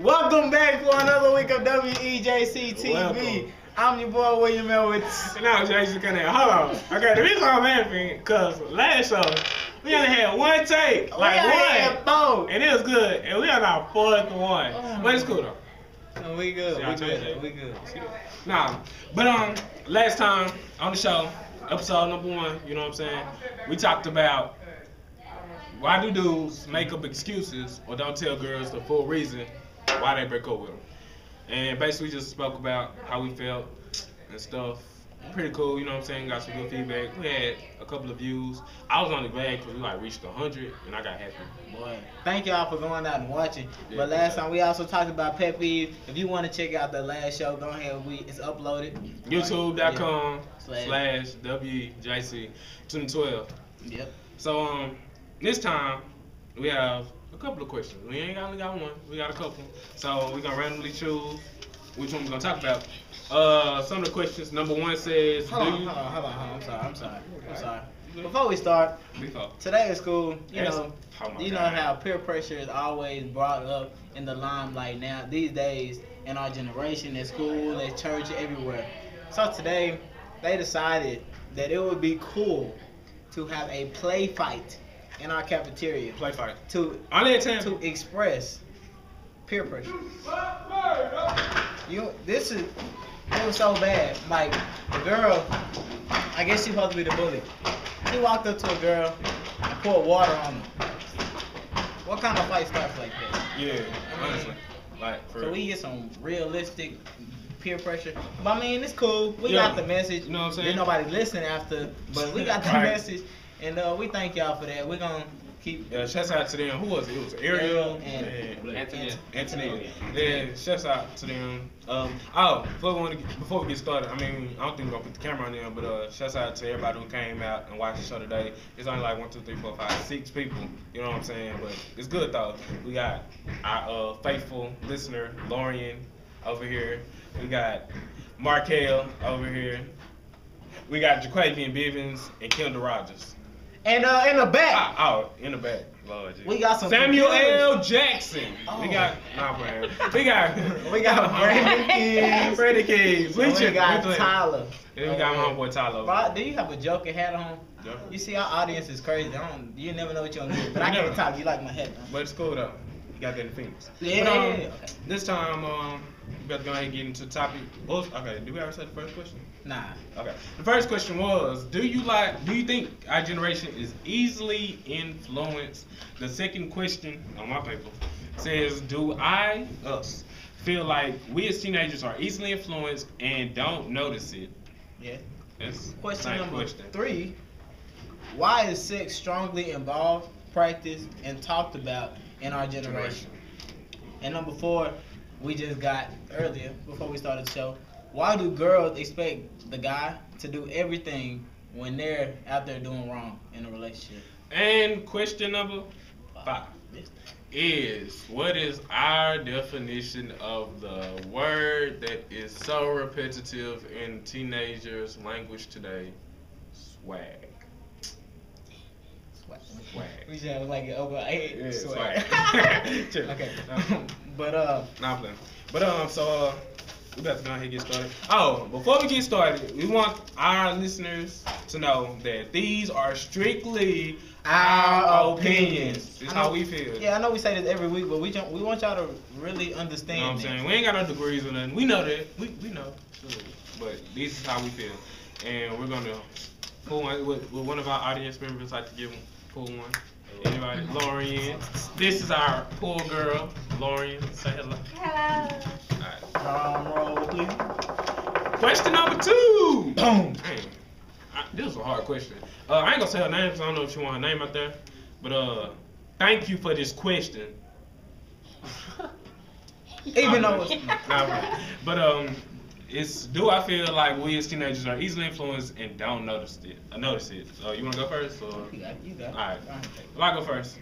Welcome back for another week of WEJC TV. Welcome. I'm your boy William Elwitz. Now, Jason, hold on. Okay, the reason I'm laughing because last show we only had one take, one, and it was good, and we on our fourth one. But it's cool though. No, we good. We good. Nah, but last time on the show, episode number 1, you know what I'm saying? We talked about why do dudes make up excuses or don't tell girls the full reason why they break up with them. And basically just spoke about how we felt and stuff. Pretty cool, you know what I'm saying? Got some good feedback. We had a couple of views. I was only glad because we reached 100 and I got happy. Boy, thank y'all for going out and watching. Yeah, but last time we also talked about pet peeves. If you want to check out the last show, go ahead. It's uploaded. YouTube.com/WJC2012. Yep. So this time we have a couple of questions. We ain't only got one. We got a couple. So we're gonna randomly choose which one we're gonna talk about. Some of the questions. Number 1 says, Hold on. I'm sorry. Before we start, today is school. You know how peer pressure is always brought up in the limelight now these days in our generation, at school, at church, everywhere. So today they decided that it would be cool to have a play fight in our cafeteria. Play fight. To express peer pressure. It was so bad. Like, the girl, I guess she's supposed to be the bully. He walked up to a girl and poured water on her. What kind of fight starts like that? Yeah, honestly. So we get some realistic peer pressure. But I mean, it's cool. We got the message. You know what I'm saying? There's nobody listening after, but we got the message. And we thank y'all for that. We're going to keep... shouts out to them. Who was it? It was Ariel and Anthony. Yeah, shouts out to them. Before we get started, I mean, I don't think we're going to put the camera on them, but shouts out to everybody who came out and watched the show today. It's only like 1, 2, 3, 4, 5, 6 people. You know what I'm saying? But it's good, though. We got our faithful listener, Lorian, over here. We got Markel over here. We got Jaquavian Bivens and Kendall Rogers. And in the back. In the back. Lord, we got some Samuel L. Jackson. We got Brandon Keys. We got Tyler. Then we got my homeboy Tyler. Bro, do you have a Joker hat on? Yeah. You see, our audience is crazy. You never know what you're gonna do. But I can't talk. You like my hat, man. But it's cool though. You got that in Phoenix. Yeah. But, this time, we better go ahead and get into the topic. Okay, did we ever say the first question? Nah. Okay. The first question was, do you think our generation is easily influenced? The second question on my paper says, do us feel like we as teenagers are easily influenced and don't notice it? Yeah. That's question number 3. Why is sex strongly involved, practiced, and talked about in our generation? And number 4, we just got earlier, before we started the show, why do girls expect the guy to do everything when they're out there doing wrong in a relationship? And question number 5 is, what is our definition of the word that is so repetitive in teenagers' language today? Swag. We should have like over 8 swag. Okay. But Not playing. But so we about to go ahead and get started. Before we get started, we want our listeners to know that these are strictly our opinions. It's how we feel. Yeah, I know we say this every week, but we want y'all to really understand. You know what I'm saying? We ain't got no degrees or nothing. We know that. We know. But this is how we feel. And we're gonna pull one with one of our audience members like to pull one. Anybody? Lorian. This is our pool girl. Lorian, say hello. Hello. Drum roll, please. Question number 2. Boom. This was a hard question. I ain't gonna say her name because I don't know if she want her name out there. But thank you for this question. Even though it's but it's, do I feel like we as teenagers are easily influenced and don't notice it? So you wanna go first? Or? You got it. Alright. Well, I go first.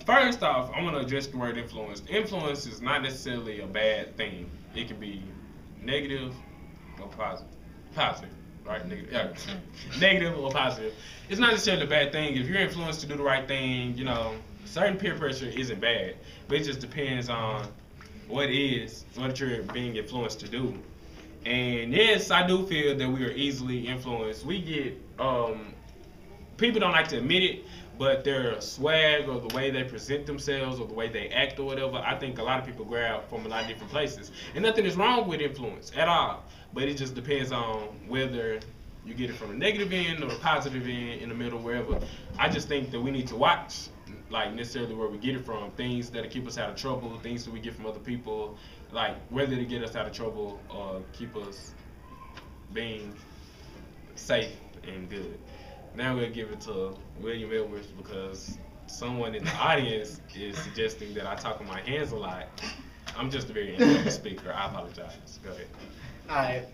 First off, I want to address the word influence. Influence is not necessarily a bad thing. It can be negative or positive. Positive, right? Negative or positive. It's not necessarily a bad thing. If you're influenced to do the right thing, you know, certain peer pressure isn't bad, but it just depends on what you're being influenced to do. And yes, I do feel that we are easily influenced. We get people don't like to admit it, but their swag or the way they present themselves or the way they act or whatever, I think a lot of people grab from a lot of different places. And nothing is wrong with influence at all, but it just depends on whether you get it from a negative end or a positive end, in the middle, wherever. I just think that we need to watch, like, necessarily where we get it from. Things that'll keep us out of trouble, things that we get from other people, like whether to get us out of trouble or keep us being safe and good. Now we'll give it to William Edwards because someone in the audience is suggesting that I talk with my hands a lot. I'm just a very inadequate speaker. I apologize. Go ahead. All right.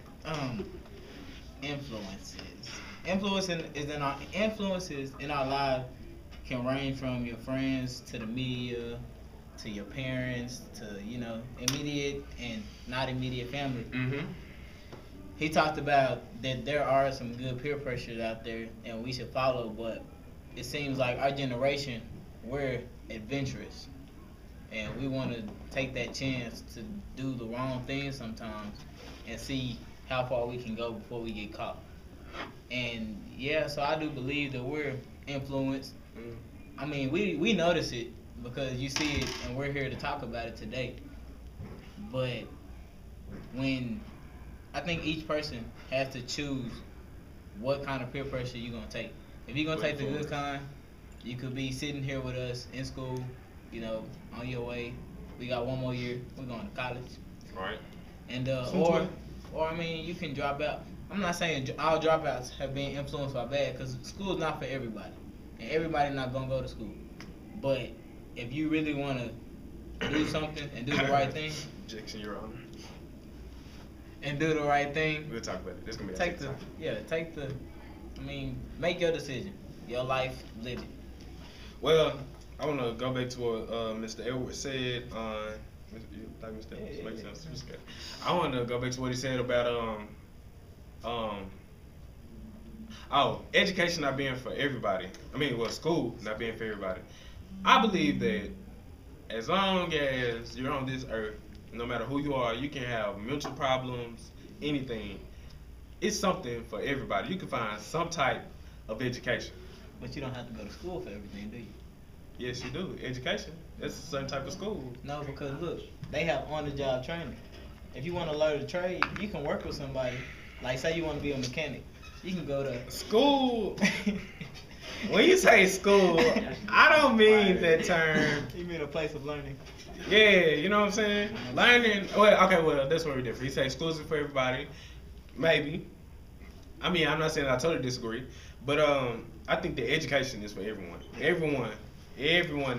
Influences. Influences in our life can range from your friends to the media to your parents to immediate and not immediate family. Mm-hmm. He talked about that there are some good peer pressures out there and we should follow, but it seems like our generation, we're adventurous and we want to take that chance to do the wrong thing sometimes and see how far we can go before we get caught. And yeah, so I do believe that we're influenced. I mean, we notice it because you see it and we're here to talk about it today. But when I think each person has to choose what kind of peer pressure you're going to take. If you're going to take the good kind, you could be sitting here with us in school, on your way. We got one more year. We're going to college. Right. And or I mean, you can drop out. I'm not saying all dropouts have been influenced by bad, because school's not for everybody, and everybody not gonna go to school. But if you really want to do something and do the right thing, Jackson, you're on. And do the right thing. We'll talk about it. This gonna be make your decision, your life, live it. Well, I want to go back to what Mr. Edwards said on. Mr. Edwards makes sense. I want to go back to what he said about education not being for everybody. School not being for everybody. I believe that as long as you're on this earth, no matter who you are, you can have mental problems, anything. It's something for everybody. You can find some type of education. But you don't have to go to school for everything, do you? Yes, you do. Education. That's a certain type of school. No, because look, they have on-the-job training. If you want to learn a trade, you can work with somebody. Like, say you want to be a mechanic. You can go to school. When you say school, I don't mean that term. You mean a place of learning? Yeah, you know what I'm saying? Learning. Well, that's where we're different. He said exclusive for everybody. Maybe. I mean, I'm not saying I totally disagree, but I think the education is for everyone. Everyone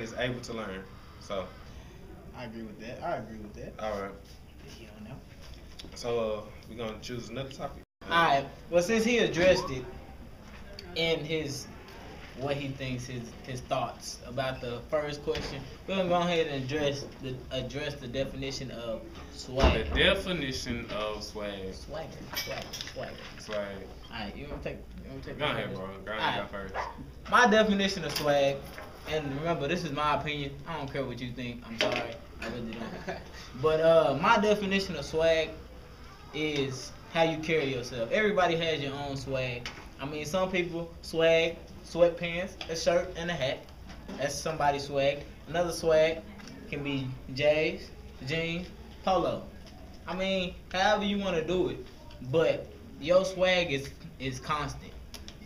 is able to learn. So. I agree with that. All right. You don't know. So we're gonna choose another topic. All right. Well, since he addressed it in what he thinks his thoughts about the first question, we're gonna go ahead and address the definition of swag. The definition of swag. Swagger. Swag. Alright, you wanna take Go ahead, bro. Go ahead first. My definition of swag, and remember, this is my opinion. I don't care what you think. I'm sorry. I really don't. But my definition of swag is how you carry yourself. Everybody has your own swag. I mean, some people swag sweatpants, a shirt, and a hat. That's somebody's swag. Another swag can be J's, jeans, polo. I mean, however you want to do it. But your swag is constant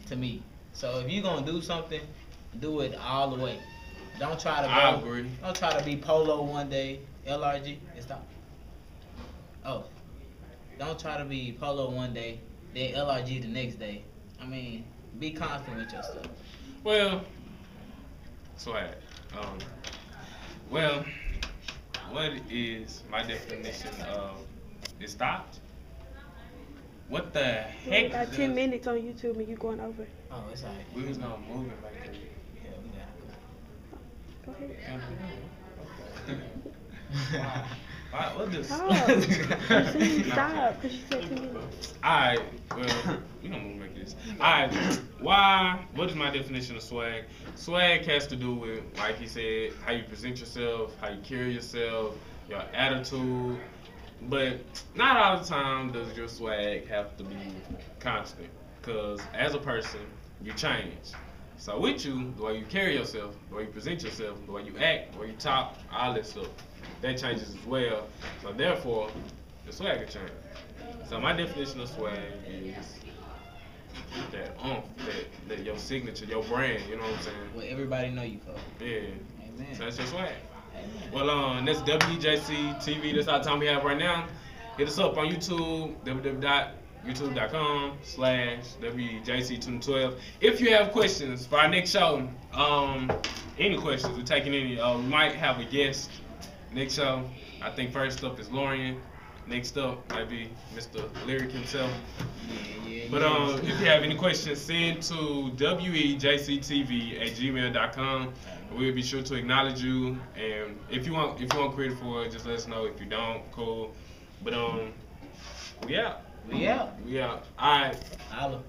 to me. So if you're gonna do something, do it all the way. Don't try to go. I agree. Don't try to be polo one day, LRG, and stop. Oh, don't try to be polo one day, then LRG the next day. I mean, be constant with your stuff. Well, swag. Well, what is my definition of it stopped? What the heck? We got 10 minutes on YouTube and you going over. Oh, it's alright. We was gonna move it back there. Yeah, we got it. Go ahead. Alright, what this? Stop. Stop, because you said 10 minutes. Alright, well, we gonna move back this. Alright, why? What is my definition of swag? Swag has to do with, like he said, how you present yourself, how you carry yourself, your attitude. But not all the time does your swag have to be constant. Because as a person, you change. So with you, the way you carry yourself, the way you present yourself, the way you act, the way you talk, all that stuff, that changes as well. So therefore, the swag will change. So my definition of swag is that that your signature, your brand, you know what I'm saying? What everybody know you for. Yeah. Amen. So that's your swag. Amen. Well, that's WJC TV. That's all the time we have right now. Hit us up on YouTube, www.youtube.com/WJC2012. If you have questions for our next show, any questions, we're taking any. We might have a guest next show. I think first up is Lorian. Next up might be Mr. Lyric himself. But if you have any questions, send to wejctv@gmail.com. We'll be sure to acknowledge you. And if you want credit for it, just let us know. If you don't, cool. But we out. We out. We out. All right. Holla.